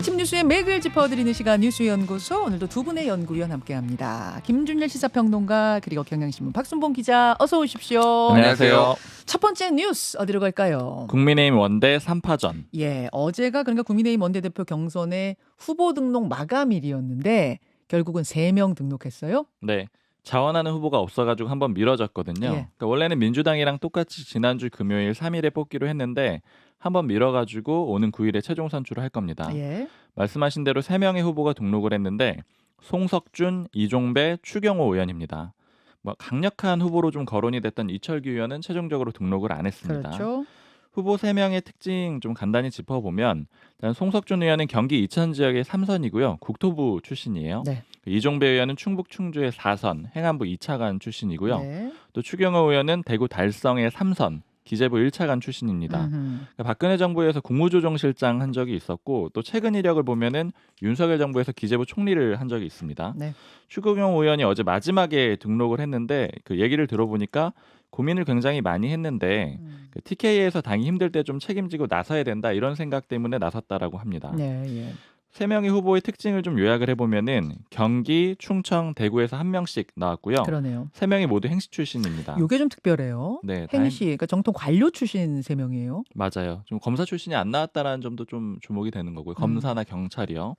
아침 뉴스의 맥을 짚어드리는 시간 뉴스연구소, 오늘도 두 분의 연구위원 함께합니다. 김준일 시사평론가 그리고 경향신문 박순봉 기자, 어서 오십시오. 안녕하세요. 첫 번째 뉴스 어디로 갈까요? 국민의힘 원내 3파전. 예, 어제가 그러니까 국민의힘 원내대표 경선의 후보 등록 마감일이었는데 결국은 3명 등록했어요. 네. 자원하는 후보가 없어가지고 한번 미뤄졌거든요. 예. 그러니까 원래는 민주당이랑 똑같이 지난주 금요일 3일에 뽑기로 했는데 한번 미뤄가지고 오는 9일에 최종 선출을 할 겁니다. 예. 말씀하신 대로 3명의 후보가 등록을 했는데 송석준, 이종배, 추경호 의원입니다. 뭐 강력한 후보로 좀 거론이 됐던 이철규 의원은 최종적으로 등록을 안 했습니다. 그렇죠. 후보 3명의 특징 좀 간단히 짚어보면, 일단 송석준 의원은 경기 이천 지역의 3선이고요. 국토부 출신이에요. 네. 이종배 의원은 충북 충주의 4선, 행안부 2차관 출신이고요. 네. 또 추경호 의원은 대구 달성의 3선, 기재부 1차관 출신입니다. 그러니까 박근혜 정부에서 국무조정실장 한 적이 있었고, 또 최근 이력을 보면은 윤석열 정부에서 기재부 총리를 한 적이 있습니다. 네. 추경호 의원이 어제 마지막에 등록을 했는데 그 얘기를 들어보니까 고민을 굉장히 많이 했는데 그 TK에서 당이 힘들 때 좀 책임지고 나서야 된다, 이런 생각 때문에 나섰다라고 합니다. 네. 예. 3명의 후보의 특징을 좀 요약을 해보면은 경기, 충청, 대구에서 1명씩 나왔고요. 그러네요. 3명이 모두 행시 출신입니다. 이게 좀 특별해요. 네, 행시, 그러니까 정통 관료 출신 3명이에요. 맞아요. 좀 검사 출신이 안 나왔다라는 점도 좀 주목이 되는 거고요. 검사나 경찰이요.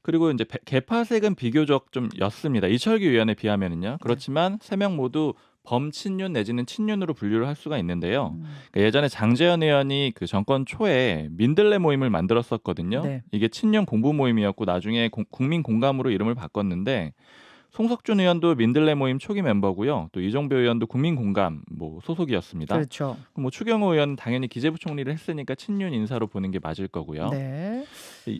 그리고 이제 개파색은 비교적 좀 였습니다. 이철규 의원에 비하면은요. 그렇지만 3명 모두 범친윤 내지는 친윤으로 분류를 할 수가 있는데요. 그러니까 예전에 장제현 의원이 그 정권 초에 민들레 모임을 만들었었거든요. 네. 이게 친윤 공부 모임이었고 나중에 국민 공감으로 이름을 바꿨는데, 송석준 의원도 민들레 모임 초기 멤버고요. 또 이종배 의원도 국민 공감 소속이었습니다. 그렇죠. 뭐 추경호 의원은 당연히 기재부 총리를 했으니까 친윤 인사로 보는 게 맞을 거고요. 네. 이-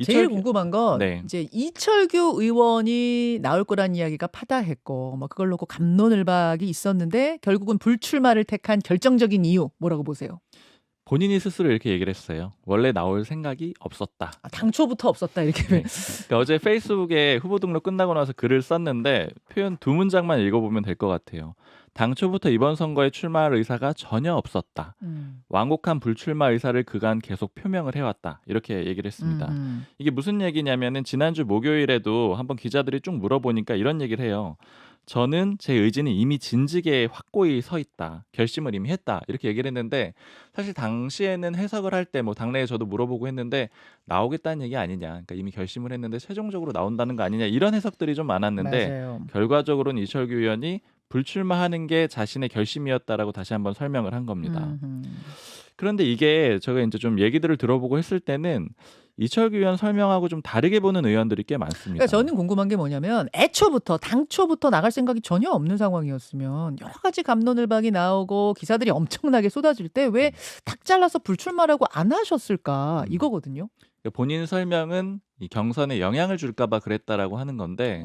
제일 이철규- 궁금한 건 네. 이제 이철규 의원이 나올 거란 이야기가 파다했고 뭐 그걸 놓고 갑론을박이 있었는데 결국은 불출마를 택한 결정적인 이유 뭐라고 보세요? 본인이 스스로 이렇게 얘기를 했어요. 원래 나올 생각이 없었다. 아, 당초부터 없었다 이렇게. 네. 그러니까 어제 페이스북에 후보 등록 끝나고 나서 글을 썼는데 표현 2문장만 읽어보면 될 것 같아요. 당초부터 이번 선거에 출마할 의사가 전혀 없었다. 완곡한 불출마 의사를 그간 계속 표명을 해왔다. 이렇게 얘기를 했습니다. 이게 무슨 얘기냐면은 지난주 목요일에도 한번 기자들이 쭉 물어보니까 이런 얘기를 해요. 저는 제 의지는 이미 진즉에 확고히 서 있다. 결심을 이미 했다. 이렇게 얘기를 했는데, 사실 당시에는 해석을 할 때 뭐 당내에 저도 물어보고 했는데 나오겠다는 얘기 아니냐. 그러니까 이미 결심을 했는데 최종적으로 나온다는 거 아니냐. 이런 해석들이 좀 많았는데 맞아요. 결과적으로는 이철규 의원이 불출마하는 게 자신의 결심이었다라고 다시 한번 설명을 한 겁니다. 그런데 이게 제가 이제 좀 얘기들을 들어보고 했을 때는 이철규 의원 설명하고 좀 다르게 보는 의원들이 꽤 많습니다. 그러니까 저는 궁금한 게 뭐냐면 애초부터 당초부터 나갈 생각이 전혀 없는 상황이었으면 여러 가지 갑론을박이 나오고 기사들이 엄청나게 쏟아질 때 왜 탁 잘라서 불출마라고 안 하셨을까 이거거든요. 그러니까 본인 설명은 이 경선에 영향을 줄까봐 그랬다라고 하는 건데,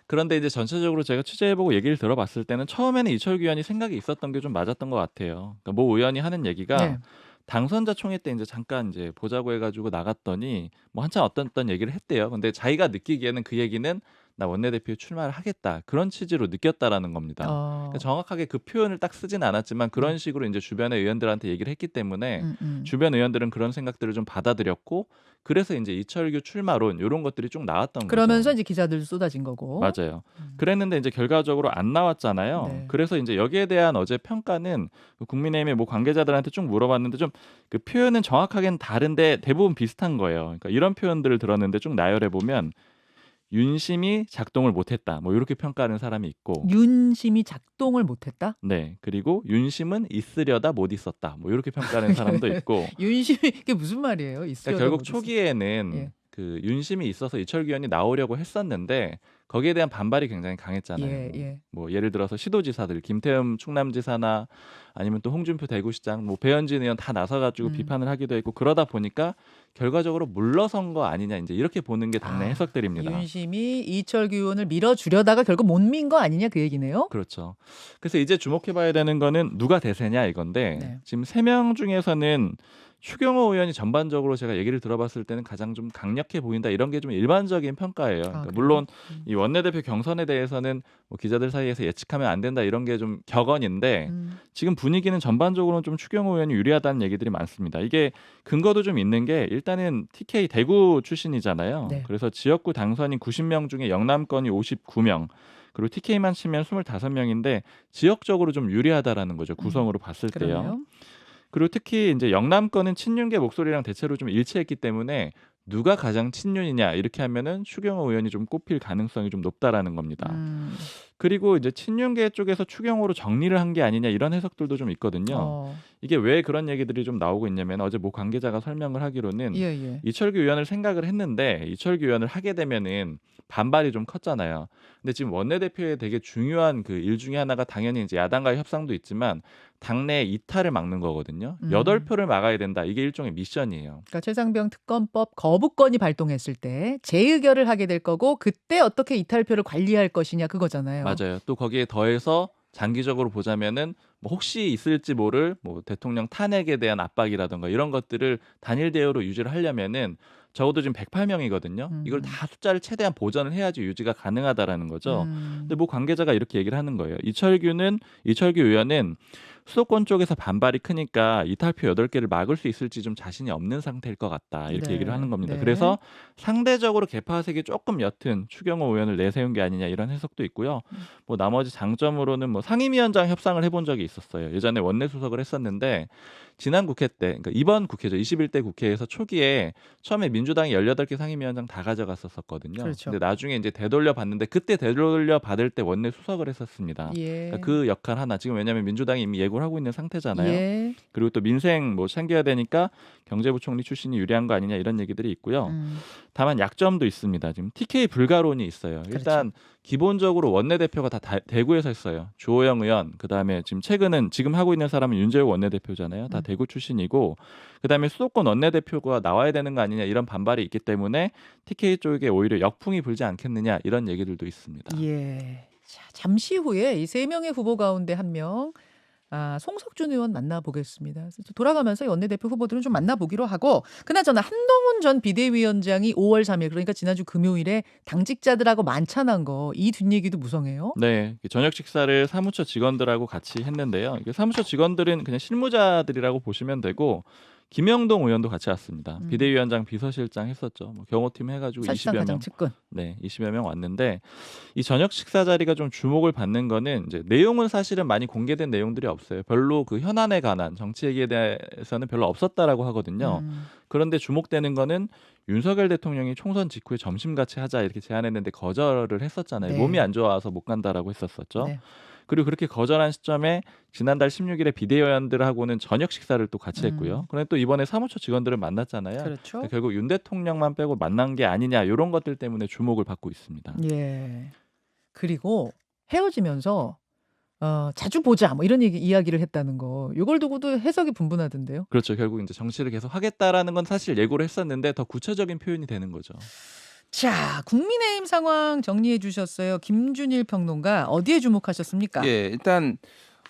그런데 이제 전체적으로 제가 취재해보고 얘기를 들어봤을 때는 처음에는 이철규 의원이 생각이 있었던 게 좀 맞았던 것 같아요. 그러니까 모 의원이 하는 얘기가 네. 당선자 총회 때 이제 잠깐 이제 보자고 해가지고 나갔더니 뭐 한참 어떤 얘기를 했대요. 근데 자기가 느끼기에는 그 얘기는 나 원내대표 출마를 하겠다, 그런 취지로 느꼈다라는 겁니다. 그러니까 정확하게 그 표현을 딱 쓰진 않았지만 그런 식으로 이제 주변의 의원들한테 얘기를 했기 때문에 주변 의원들은 그런 생각들을 좀 받아들였고, 그래서 이제 이철규 출마론 이런 것들이 쭉 나왔던 그러면서 거죠. 이제 기자들 쏟아진 거고. 맞아요. 그랬는데 이제 결과적으로 안 나왔잖아요. 네. 그래서 이제 여기에 대한 어제 평가는 국민의힘의 뭐 관계자들한테 쭉 물어봤는데 좀 그 표현은 정확하게는 다른데 대부분 비슷한 거예요. 그러니까 이런 표현들을 들었는데 쭉 나열해 보면 윤심이 작동을 못했다, 뭐 이렇게 평가하는 사람이 있고, 윤심이 작동을 못했다. 네, 그리고 윤심은 있으려다 못 있었다, 뭐 이렇게 평가하는 사람도 있고. 윤심이 이게 무슨 말이에요? 그러니까 결국 초기에는 예. 그 윤심이 있어서 이철규 의원이 나오려고 했었는데 거기에 대한 반발이 굉장히 강했잖아요. 예. 뭐 예를 들어서 시도지사들 김태흠 충남지사나 아니면 또 홍준표 대구시장, 뭐 배현진 의원 다 나서가지고 비판을 하기도 했고, 그러다 보니까 결과적으로 물러선 거 아니냐, 이제 이렇게 보는 게 당내 해석들입니다. 윤심이 이철규 의원을 밀어주려다가 결국 못 민 거 아니냐 그 얘기네요. 그렇죠. 그래서 이제 주목해봐야 되는 거는 누가 대세냐 이건데, 네. 지금 3명 중에서는 추경호 의원이 전반적으로 제가 얘기를 들어봤을 때는 가장 좀 강력해 보인다 이런 게 좀 일반적인 평가예요. 아, 그러니까 그래요? 물론 이 원내대표 경선에 대해서는 뭐 기자들 사이에서 예측하면 안 된다 이런 게 좀 격언인데 지금 분위기는 전반적으로는 좀 추경호 의원이 유리하다는 얘기들이 많습니다. 이게 근거도 좀 있는 게 일단은 TK 대구 출신이잖아요. 네. 그래서 지역구 당선인 90명 중에 영남권이 59명 그리고 TK만 치면 25명인데 지역적으로 좀 유리하다라는 거죠. 구성으로 봤을 때요. 그러네요. 그리고 특히 이제 영남권은 친윤계 목소리랑 대체로 좀 일치했기 때문에 누가 가장 친윤이냐 이렇게 하면은 추경호 의원이 좀 꼽힐 가능성이 좀 높다라는 겁니다. 음. 그리고 이제 친윤계 쪽에서 추경호로 정리를 한 게 아니냐 이런 해석들도 좀 있거든요. 어. 이게 왜 그런 얘기들이 좀 나오고 있냐면 어제 모 관계자가 설명을 하기로는 예. 이철규 의원을 생각을 했는데 이철규 의원을 하게 되면은 반발이 좀 컸잖아요. 근데 지금 원내대표의 되게 중요한 그 일 중에 하나가 당연히 이제 야당과의 협상도 있지만 당내 이탈을 막는 거거든요. 8표를 막아야 된다. 이게 일종의 미션이에요. 그러니까 최상병 특검법 거부권이 발동했을 때 재의결을 하게 될 거고 그때 어떻게 이탈표를 관리할 것이냐 그거잖아요. 맞아요. 또 거기에 더해서 장기적으로 보자면은 뭐 혹시 있을지 모를 뭐 대통령 탄핵에 대한 압박이라든가 이런 것들을 단일 대우로 유지를 하려면은 적어도 지금 108명이거든요. 이걸 다 숫자를 최대한 보전을 해야지 유지가 가능하다라는 거죠. 근데 뭐 관계자가 이렇게 얘기를 하는 거예요. 이철규 의원은 수도권 쪽에서 반발이 크니까 이탈표 8개를 막을 수 있을지 좀 자신이 없는 상태일 것 같다. 이렇게 네. 얘기를 하는 겁니다. 네. 그래서 상대적으로 개파색이 조금 옅은 추경호 의원을 내세운 게 아니냐 이런 해석도 있고요. 뭐 나머지 장점으로는 뭐 상임위원장 협상을 해본 적이 있었어요. 예전에 원내수석을 했었는데 지난 국회 때, 그러니까 이번 국회죠. 21대 국회에서 초기에 처음에 민주당이 18개 상임위원장 다 가져갔었거든요. 그렇죠. 근데 나중에 이제 되돌려 봤는데 그때 되돌려 받을 때 원내 수석을 했었습니다. 예. 그러니까 그 역할 하나 지금 왜냐하면 민주당이 이미 예고를 하고 있는 상태잖아요. 예. 그리고 또 민생 뭐 챙겨야 되니까 경제부총리 출신이 유리한 거 아니냐 이런 얘기들이 있고요. 다만 약점도 있습니다. 지금 TK 불가론이 있어요. 일단 기본적으로 원내대표가 다 대구에서 했어요. 주호영 의원, 그다음에 지금 하고 있는 사람은 윤재호 원내대표잖아요. 다 대구 출신이고 그다음에 수도권 원내대표가 나와야 되는 거 아니냐 이런 반발이 있기 때문에 TK 쪽에 오히려 역풍이 불지 않겠느냐 이런 얘기들도 있습니다. 예. 자, 잠시 후에 이 3명의 후보 가운데 1명 송석준 의원 만나보겠습니다. 그래서 돌아가면서 이 원내대표 후보들은 좀 만나보기로 하고 그나저나 한동훈 전 비대위원장이 5월 3일 그러니까 지난주 금요일에 당직자들하고 만찬한 거 이 뒷얘기도 무성해요. 네, 저녁 식사를 사무처 직원들하고 같이 했는데요. 이게 사무처 직원들은 그냥 실무자들이라고 보시면 되고 김영동 의원도 같이 왔습니다. 비대위원장 비서실장 했었죠. 뭐 경호팀 해가지고 사실상 20여 가장 명, 측근. 네, 20여 명 왔는데 이 저녁 식사 자리가 좀 주목을 받는 거는 이제 내용은 사실은 많이 공개된 내용들이 없어요. 별로 그 현안에 관한 정치 얘기에 대해서는 별로 없었다라고 하거든요. 그런데 주목되는 거는 윤석열 대통령이 총선 직후에 점심 같이 하자 이렇게 제안했는데 거절을 했었잖아요. 네. 몸이 안 좋아서 못 간다라고 했었었죠. 네. 그리고 그렇게 거절한 시점에 지난달 16일에 비대위원들하고는 저녁 식사를 또 같이 했고요. 그런데 또 이번에 사무처 직원들을 만났잖아요. 그렇죠. 결국 윤 대통령만 빼고 만난 게 아니냐 이런 것들 때문에 주목을 받고 있습니다. 예. 그리고 헤어지면서 자주 보자 뭐 이런 이야기를 했다는 거. 이걸 두고도 해석이 분분하던데요. 그렇죠. 결국 이제 정치를 계속 하겠다라는 건 사실 예고를 했었는데 더 구체적인 표현이 되는 거죠. 자, 국민의힘 상황 정리해 주셨어요. 김준일 평론가 어디에 주목하셨습니까? 예, 일단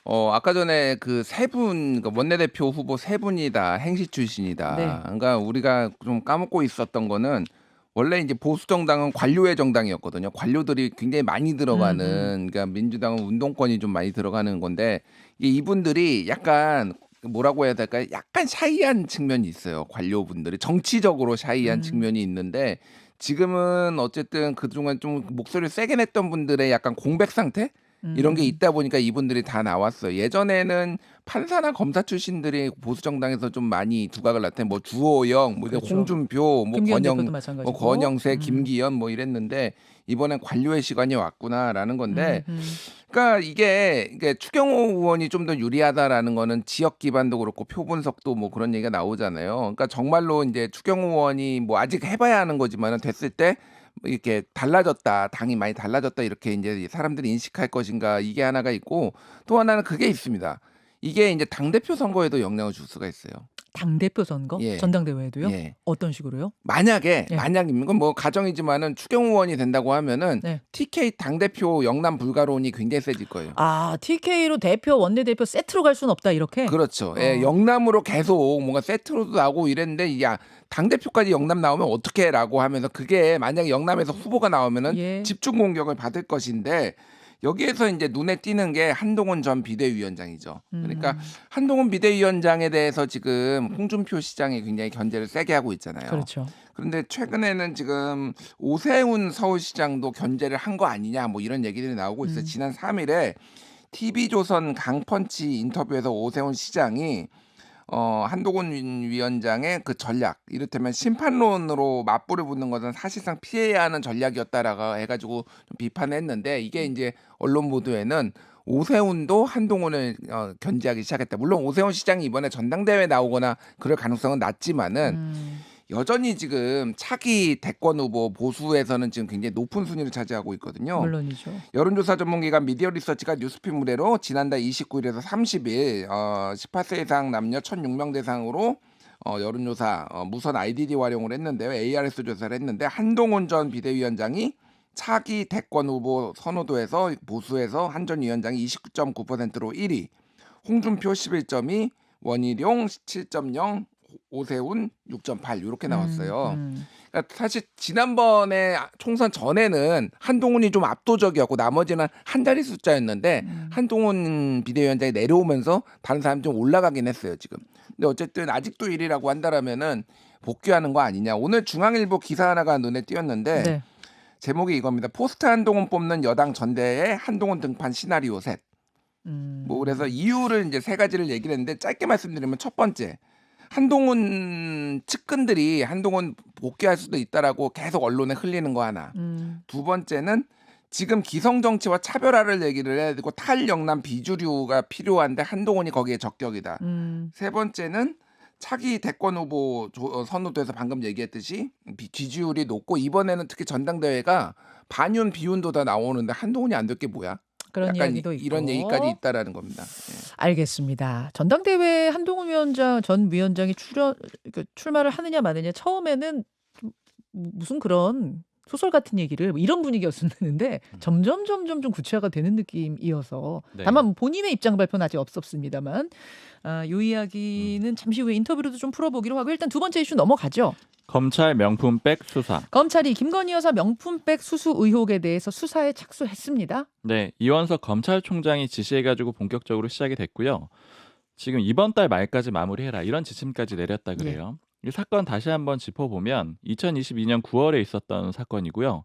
아까 전에 그 세 분, 그러니까 원내대표 후보 세 분이 다 행시 출신이다. 네. 그러니까 우리가 좀 까먹고 있었던 거는 원래 이제 보수 정당은 관료의 정당이었거든요. 관료들이 굉장히 많이 들어가는, 그러니까 민주당은 운동권이 좀 많이 들어가는 건데 이분들이 약간 뭐라고 해야 될까요? 약간 샤이한 측면이 있어요. 관료분들이 정치적으로 샤이한 측면이 있는데 지금은 어쨌든 그동안 좀 목소리를 세게 냈던 분들의 약간 공백 상태? 이런 게 있다 보니까 이분들이 다 나왔어요. 예전에는 판사나 검사 출신들이 보수 정당에서 좀 많이 두각을 나타내 뭐 주호영, 뭐 그렇죠. 홍준표, 뭐 김기현 대표도 마찬가지고. 권영세, 김기현 뭐 이랬는데 이번엔 관료의 시간이 왔구나라는 건데, 그러니까 이게 추경호 의원이 좀 더 유리하다라는 거는 지역 기반도 그렇고 표 분석도 뭐 그런 얘기가 나오잖아요. 그러니까 정말로 이제 추경호 의원이 뭐 아직 해봐야 하는 거지만은 됐을 때 이렇게 달라졌다, 당이 많이 달라졌다 이렇게 이제 사람들이 인식할 것인가 이게 하나가 있고 또 하나는 그게 있습니다. 이게 이제 당 대표 선거에도 영향을 줄 수가 있어요. 당대표 선거? 예. 전당대회에도요? 예. 어떤 식으로요? 만약에 예. 이건 뭐 가정이지만은 추경 의원이 된다고 하면은 네. TK 당대표 영남 불가론이 굉장히 세질 거예요. 아, TK로 대표, 원내대표 세트로 갈 수는 없다 이렇게? 그렇죠. 예, 영남으로 계속 뭔가 세트로도 나오고 이랬는데 야 당대표까지 영남 나오면 어떡해라고 하면서 그게 만약에 영남에서 후보가 나오면은 예. 집중 공격을 받을 것인데 여기에서 이제 눈에 띄는 게 한동훈 전 비대위원장이죠. 그러니까 한동훈 비대위원장에 대해서 지금 홍준표 시장이 굉장히 견제를 세게 하고 있잖아요. 그렇죠. 그런데 최근에는 지금 오세훈 서울시장도 견제를 한 거 아니냐 뭐 이런 얘기들이 나오고 있어요. 지난 3일에 TV조선 강펀치 인터뷰에서 오세훈 시장이 한동훈 위원장의 그 전략, 이를테면 심판론으로 맞불을 붙는 것은 사실상 피해야 하는 전략이었다라고 해가지고 좀 비판했는데 이게 이제 언론 보도에는 오세훈도 한동훈을 견제하기 시작했다. 물론 오세훈 시장이 이번에 전당대회에 나오거나 그럴 가능성은 낮지만은 여전히 지금 차기 대권 후보 보수에서는 지금 굉장히 높은 순위를 차지하고 있거든요. 물론이죠. 여론조사 전문기관 미디어 리서치가 뉴스픽 무대로 지난달 29일에서 30일 18세 이상 남녀 1,006명 대상으로 여론조사 무선 IDD 활용을 했는데요. ARS 조사를 했는데 한동훈 전 비대위원장이 차기 대권 후보 선호도에서 보수에서 한 전 위원장이 29.9%로 1위, 홍준표 11.2, 원희룡 7.0, 오세훈 6.8 이렇게 나왔어요. 그러니까 사실 지난번에 총선 전에는 한동훈이 좀 압도적이었고 나머지는 한 자리 숫자였는데 한동훈 비대위원장이 내려오면서 다른 사람이 좀 올라가긴 했어요 지금. 근데 어쨌든 아직도 1위라고 한다라면은 복귀하는 거 아니냐. 오늘 중앙일보 기사 하나가 눈에 띄었는데 네. 제목이 이겁니다. 포스트 한동훈 뽑는 여당 전대에 한동훈 등판 시나리오 셋. 뭐 그래서 이유를 이제 세 가지를 얘기를 했는데 짧게 말씀드리면 첫 번째. 한동훈 측근들이 한동훈 복귀할 수도 있다라고 계속 언론에 흘리는 거 하나. 두 번째는 지금 기성정치와 차별화를 얘기를 해야 되고 탈영남 비주류가 필요한데 한동훈이 거기에 적격이다. 세 번째는 차기 대권 후보 선호도에서 방금 얘기했듯이 지지율이 높고 이번에는 특히 전당대회가 반윤 비윤도 다 나오는데 한동훈이 안 될 게 뭐야? 그런 약간 이야기도 있고. 이런 얘기까지 있다라는 겁니다. 예. 알겠습니다. 전당대회 한동훈 위원장 전 위원장이 출마를 하느냐 마느냐 처음에는 무슨 그런 소설 같은 얘기를 이런 분위기였었는데 점점 좀 구체화가 되는 느낌이어서 네. 다만 본인의 입장 발표는 아직 없었습니다만 이 이야기는 잠시 후에 인터뷰로도 좀 풀어보기로 하고 일단 두 번째 이슈 넘어가죠. 검찰 명품백 수사. 검찰이 김건희 여사 명품백 수수 의혹에 대해서 수사에 착수했습니다. 네, 이원석 검찰총장이 지시해가지고 본격적으로 시작이 됐고요. 지금 이번 달 말까지 마무리해라 이런 지침까지 내렸다 그래요. 이 사건 다시 한번 짚어보면 2022년 9월에 있었던 사건이고요.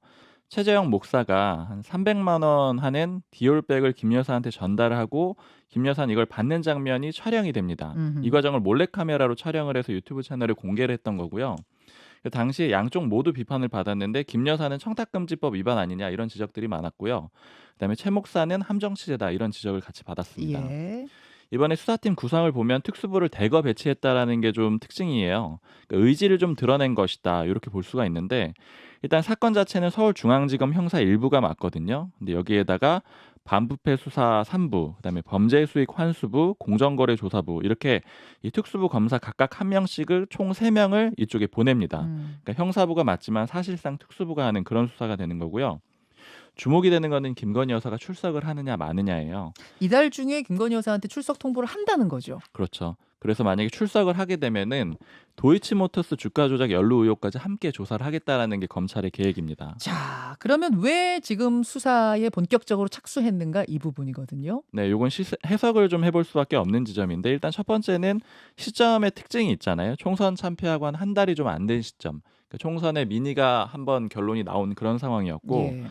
최재형 목사가 한 300만 원 하는 디올백을 김 여사한테 전달하고 김 여사는 이걸 받는 장면이 촬영이 됩니다. 이 과정을 몰래카메라로 촬영을 해서 유튜브 채널에 공개를 했던 거고요. 당시에 양쪽 모두 비판을 받았는데 김 여사는 청탁금지법 위반 아니냐 이런 지적들이 많았고요. 그다음에 최 목사는 함정취재다 이런 지적을 같이 받았습니다. 예. 이번에 수사팀 구성을 보면 특수부를 대거 배치했다라는 게 좀 특징이에요. 그러니까 의지를 좀 드러낸 것이다 이렇게 볼 수가 있는데 일단 사건 자체는 서울중앙지검 형사 1부가 맞거든요. 근데 여기에다가 반부패 수사 3부, 그다음에 범죄수익 환수부, 공정거래조사부 이렇게 이 특수부 검사 각각 한 명씩을 총 3명을 이쪽에 보냅니다. 그러니까 형사부가 맞지만 사실상 특수부가 하는 그런 수사가 되는 거고요. 주목이 되는 거는 김건희 여사가 출석을 하느냐 마느냐예요. 이달 중에 김건희 여사한테 출석 통보를 한다는 거죠. 그렇죠. 그래서 만약에 출석을 하게 되면은 도이치모터스 주가 조작 연루 의혹까지 함께 조사를 하겠다라는 게 검찰의 계획입니다. 자, 그러면 왜 지금 수사에 본격적으로 착수했는가 이 부분이거든요. 네, 요건 해석을 좀 해볼 수밖에 없는 지점인데 일단 첫 번째는 시점의 특징이 있잖아요. 총선 참패하고 한 달이 좀 안 된 시점. 그러니까 총선에 민의가 한번 결론이 나온 그런 상황이었고 예.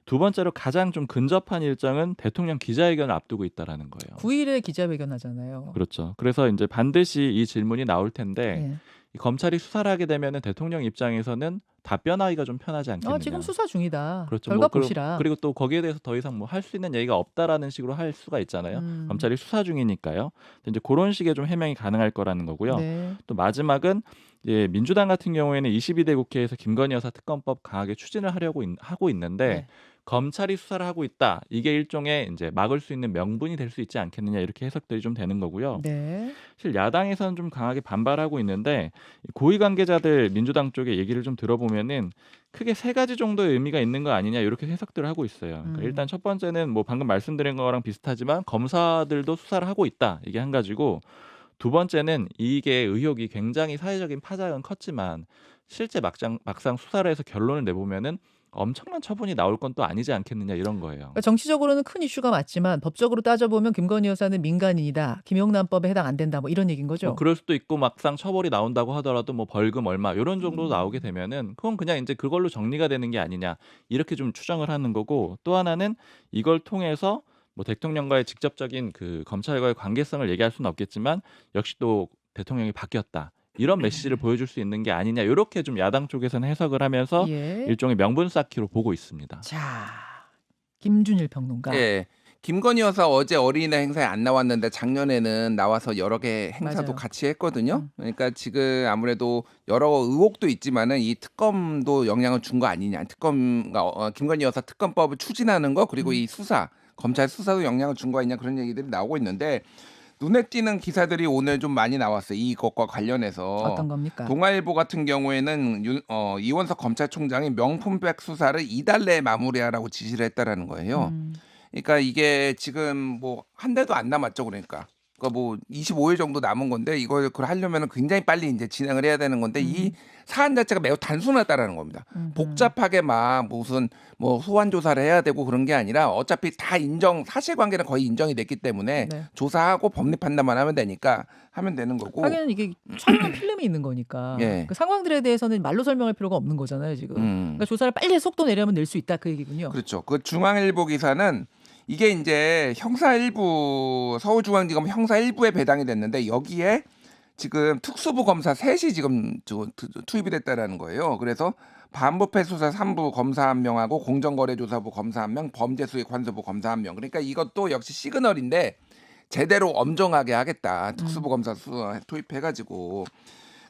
두 번째로 가장 좀 근접한 일정은 대통령 기자회견을 앞두고 있다라는 거예요. 9일에 기자회견 하잖아요. 그렇죠. 그래서 이제 반드시 이 질문이 나올 텐데 예. 이 검찰이 수사를 하게 되면은 대통령 입장에서는 답변하기가 좀 편하지 않겠느냐. 지금 수사 중이다. 그렇죠. 결과 보시라. 그리고 또 거기에 대해서 더 이상 뭐 할 수 있는 얘기가 없다라는 식으로 할 수가 있잖아요. 검찰이 수사 중이니까요. 이제 그런 식의 좀 해명이 가능할 거라는 거고요. 네. 또 마지막은 이제 민주당 같은 경우에는 22대 국회에서 김건희 여사 특검법 강하게 추진을 하려고 하고 있는데 네. 검찰이 수사를 하고 있다. 이게 일종의 이제 막을 수 있는 명분이 될 수 있지 않겠느냐 이렇게 해석들이 좀 되는 거고요. 네. 사실 야당에서는 좀 강하게 반발하고 있는데 고위 관계자들 민주당 쪽의 얘기를 좀 들어보면은 크게 세 가지 정도의 의미가 있는 거 아니냐 이렇게 해석들을 하고 있어요. 그러니까 일단 첫 번째는 뭐 방금 말씀드린 거랑 비슷하지만 검사들도 수사를 하고 있다. 이게 한 가지고 두 번째는 이게 의혹이 굉장히 사회적인 파장은 컸지만 실제 막상 수사를 해서 결론을 내보면은 엄청난 처분이 나올 건 또 아니지 않겠느냐 이런 거예요. 그러니까 정치적으로는 큰 이슈가 맞지만 법적으로 따져보면 김건희 여사는 민간인이다. 김영란법에 해당 안 된다. 뭐 이런 얘기인 거죠. 뭐 그럴 수도 있고 막상 처벌이 나온다고 하더라도 뭐 벌금 얼마 이런 정도 나오게 되면은 그건 그냥 이제 그걸로 정리가 되는 게 아니냐 이렇게 좀 추정을 하는 거고 또 하나는 이걸 통해서 뭐 대통령과의 직접적인 그 검찰과의 관계성을 얘기할 수는 없겠지만 역시 또 대통령이 바뀌었다. 이런 메시지를 보여줄 수 있는 게 아니냐 이렇게 좀 야당 쪽에서는 해석을 하면서 예. 일종의 명분 쌓기로 보고 있습니다. 자, 김준일 평론가. 예. 김건희 여사 어제 어린이날 행사에 안 나왔는데 작년에는 나와서 여러 개 행사도 맞아요. 같이 했거든요. 그러니까 지금 아무래도 여러 의혹도 있지만은 이 특검도 영향을 준 거 아니냐. 특검과 김건희 여사 특검법을 추진하는 거 그리고 이 수사 검찰 수사도 영향을 준 거 아니냐 그런 얘기들이 나오고 있는데 눈에 띄는 기사들이 오늘 좀 많이 나왔어요. 이것과 관련해서. 어떤 겁니까? 동아일보 같은 경우에는 이원석 검찰총장이 명품백 수사를 이달 내에 마무리하라고 지시를 했다라는 거예요. 그러니까 이게 지금 뭐 한 달도 안 남았죠. 그러니까 뭐 25일 정도 남은 건데 이걸 하려면 굉장히 빨리 이제 진행을 해야 되는 건데 이 사안 자체가 매우 단순하다라는 겁니다. 복잡하게 막 무슨 뭐 소환 조사를 해야 되고 그런 게 아니라 어차피 다 사실관계는 거의 인정이 됐기 때문에 네. 조사하고 법리 판단만 하면 되는 거고. 하긴 이게 촬영한 필름이 있는 거니까 예. 그 상황들에 대해서는 말로 설명할 필요가 없는 거잖아요 지금. 그러니까 조사를 빨리 속도 내려면 낼 수 있다 그 얘기군요. 그렇죠. 그 중앙일보 기사는 이게 이제 형사 1부 서울중앙지검 형사 1부에 배당이 됐는데 여기에 지금 특수부 검사 셋이 지금 투입이 됐다라는 거예요. 그래서 반부패 수사 3부 검사 1명하고 공정거래조사부 검사 1명, 범죄수익환수부 검사 1명. 그러니까 이것도 역시 시그널인데 제대로 엄정하게 하겠다. 특수부 검사 투입해가지고.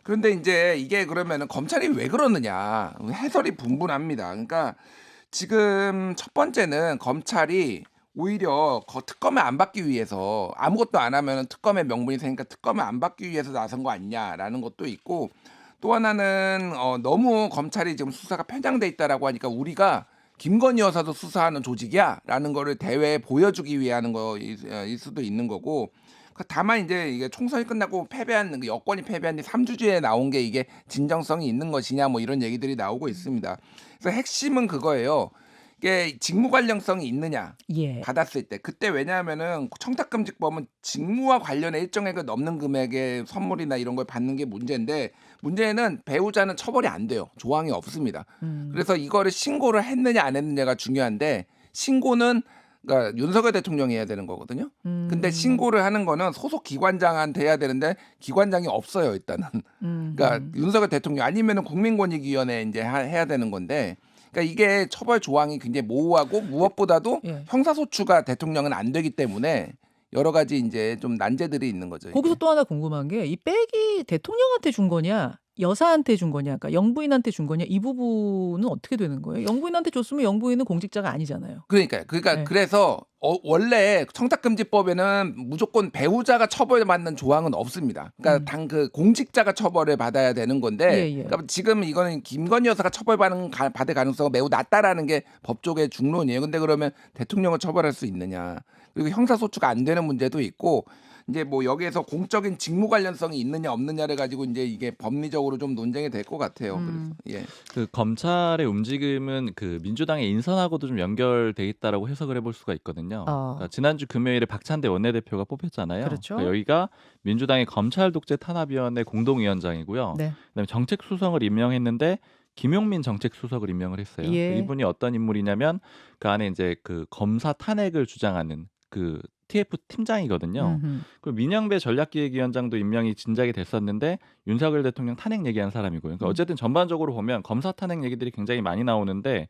그런데 이제 이게 그러면은 검찰이 왜 그러느냐 해설이 분분합니다. 그러니까 지금 첫 번째는 검찰이 오히려 특검에 안 받기 위해서 아무것도 안 하면 특검의 명분이 생기니까 특검에 안 받기 위해서 나선 거 아니냐라는 것도 있고 또 하나는 너무 검찰이 지금 수사가 편향돼 있다라고 하니까 우리가 김건희 여사도 수사하는 조직이야라는 거를 대회에 보여주기 위해 하는 거일 수도 있는 거고 다만 이제 이게 총선이 끝나고 여권이 패배한 뒤 3주 뒤에 나온 게 이게 진정성이 있는 것이냐 뭐 이런 얘기들이 나오고 있습니다. 그래서 핵심은 그거예요. 이게 직무 관련성이 있느냐 예. 받았을 때 그때 왜냐하면은 청탁금지법은 직무와 관련해 일정액을 넘는 금액의 선물이나 이런 걸 받는 게 문제인데 문제는 배우자는 처벌이 안 돼요. 조항이 없습니다. 그래서 이거를 신고를 했느냐 안 했느냐가 중요한데 신고는 그러니까 윤석열 대통령이 해야 되는 거거든요. 근데 신고를 하는 거는 소속 기관장한테 해야 되는데 기관장이 없어요 일단은. 그러니까 윤석열 대통령 아니면은 국민권익위원회 이제 해야 되는 건데. 그러니까 이게 처벌 조항이 굉장히 모호하고 무엇보다도 예. 형사소추가 대통령은 안 되기 때문에 여러 가지 이제 좀 난제들이 있는 거죠. 거기서 이게. 또 하나 궁금한 게 이 백이 대통령한테 준 거냐 여사한테 준 거냐 그러니까 영부인한테 준 거냐 이 부분은 어떻게 되는 거예요? 영부인한테 줬으면 영부인은 공직자가 아니잖아요. 그러니까 네. 그래서 원래 청탁금지법에는 무조건 배우자가 처벌받는 조항은 없습니다. 그러니까 그 공직자가 처벌을 받아야 되는 건데 예. 그러니까 지금 이거는 김건희 여사가 받을 가능성은 매우 낮다라는 게 법조계 중론이에요. 근데 그러면 대통령을 처벌할 수 있느냐? 그리고 형사소추가 안 되는 문제도 있고 이제 뭐 여기에서 공적인 직무 관련성이 있느냐 없느냐를 가지고 이제 이게 법리적으로 좀 논쟁이 될 것 같아요. 그래서 예. 그 검찰의 움직임은 그 민주당의 인선하고도 좀 연결돼 있다라고 해석을 해볼 수가 있거든요. 그러니까 지난주 금요일에 박찬대 원내대표가 뽑혔잖아요. 그렇죠. 그러니까 여기가 민주당의 검찰 독재 탄압위원회 공동위원장이고요. 네. 그다음에 정책수석을 임명했는데 김용민 정책수석을 임명을 했어요. 예. 이분이 어떤 인물이냐면 그 안에 이제 그 검사 탄핵을 주장하는 그 TF 팀장이거든요. 그리고 민영배 전략기획위원장도 임명이 진작에 됐었는데 윤석열 대통령 탄핵 얘기한 사람이고요. 그러니까 어쨌든 전반적으로 보면 검사 탄핵 얘기들이 굉장히 많이 나오는데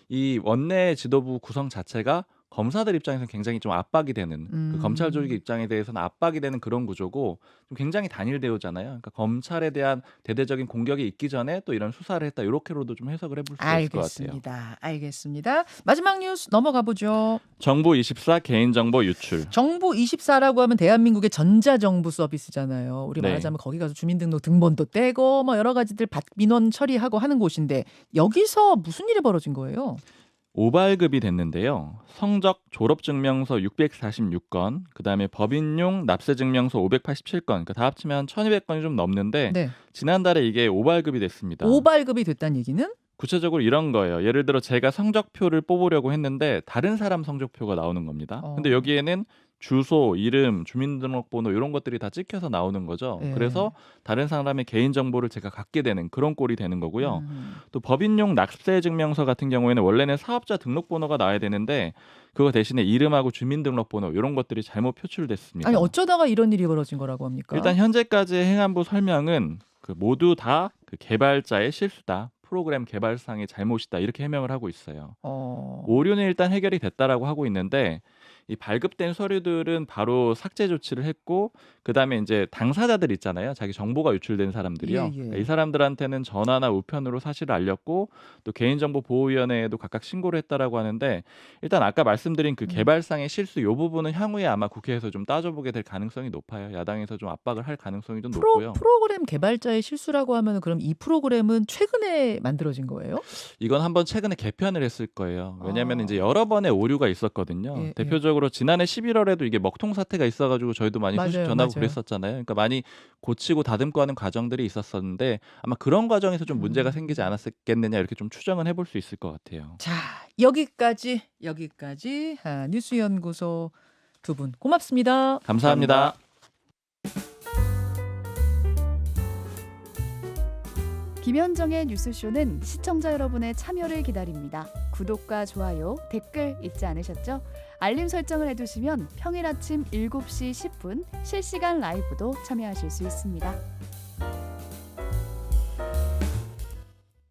이 원내 지도부 구성 자체가 검사들 입장에서는 굉장히 좀 압박이 되는 그 검찰 조직 입장에 대해서는 압박이 되는 그런 구조고 좀 굉장히 단일대우잖아요. 그러니까 검찰에 대한 대대적인 공격이 있기 전에 또 이런 수사를 했다 이렇게로도 좀 해석을 해볼 수 있을 것 같아요. 알겠습니다. 마지막 뉴스 넘어가 보죠. 정부24 개인정보 유출. 정부24라고 하면 대한민국의 전자정부 서비스잖아요. 우리 네. 말하자면 거기 가서 주민등록 등본도 떼고 뭐 여러 가지들 민원 처리하고 하는 곳인데 여기서 무슨 일이 벌어진 거예요? 오발급이 됐는데요. 성적 졸업증명서 646건, 그다음에 법인용 납세증명서 587건, 그러니까 다 합치면 1,200건이 좀 넘는데 네. 지난달에 이게 오발급이 됐습니다. 오발급이 됐다는 얘기는? 구체적으로 이런 거예요. 예를 들어 제가 성적표를 뽑으려고 했는데 다른 사람 성적표가 나오는 겁니다. 근데 여기에는 주소, 이름, 주민등록번호 이런 것들이 다 찍혀서 나오는 거죠. 예. 그래서 다른 사람의 개인정보를 제가 갖게 되는 그런 꼴이 되는 거고요. 또 법인용 납세증명서 같은 경우에는 원래는 사업자 등록번호가 나와야 되는데 그거 대신에 이름하고 주민등록번호 이런 것들이 잘못 표출됐습니다. 아니 어쩌다가 이런 일이 벌어진 거라고 합니까? 일단 현재까지의 행안부 설명은 그 모두 다 그 개발자의 실수다. 프로그램 개발상의 잘못이다 이렇게 해명을 하고 있어요. 오류는 일단 해결이 됐다라고 하고 있는데 이 발급된 서류들은 바로 삭제 조치를 했고 그다음에 이제 당사자들 있잖아요. 자기 정보가 유출된 사람들이요. 예, 예. 이 사람들한테는 전화나 우편으로 사실을 알렸고 또 개인정보보호위원회에도 각각 신고를 했다라고 하는데 일단 아까 말씀드린 그 개발상의 실수 이 부분은 향후에 아마 국회에서 좀 따져보게 될 가능성이 높아요. 야당에서 좀 압박을 할 가능성이 좀 높고요. 프로그램 개발자의 실수라고 하면 그럼 이 프로그램은 최근에 만들어진 거예요? 이건 한번 최근에 개편을 했을 거예요. 왜냐하면 이제 여러 번의 오류가 있었거든요. 예, 대표적으로 지난해 11월에도 이게 먹통 사태가 있어가지고 저희도 많이 소식 전하고 그랬었잖아요. 그러니까 많이 고치고 다듬고하는 과정들이 있었었는데 아마 그런 과정에서 좀 문제가 생기지 않았겠느냐 이렇게 좀 추정은 해볼 수 있을 것 같아요. 자 여기까지 뉴스연구소 두 분 고맙습니다. 감사합니다. 김현정의 뉴스쇼는 시청자 여러분의 참여를 기다립니다. 구독과 좋아요, 댓글 잊지 않으셨죠? 알림 설정을 해두시면 평일 아침 7시 10분 실시간 라이브도 참여하실 수 있습니다.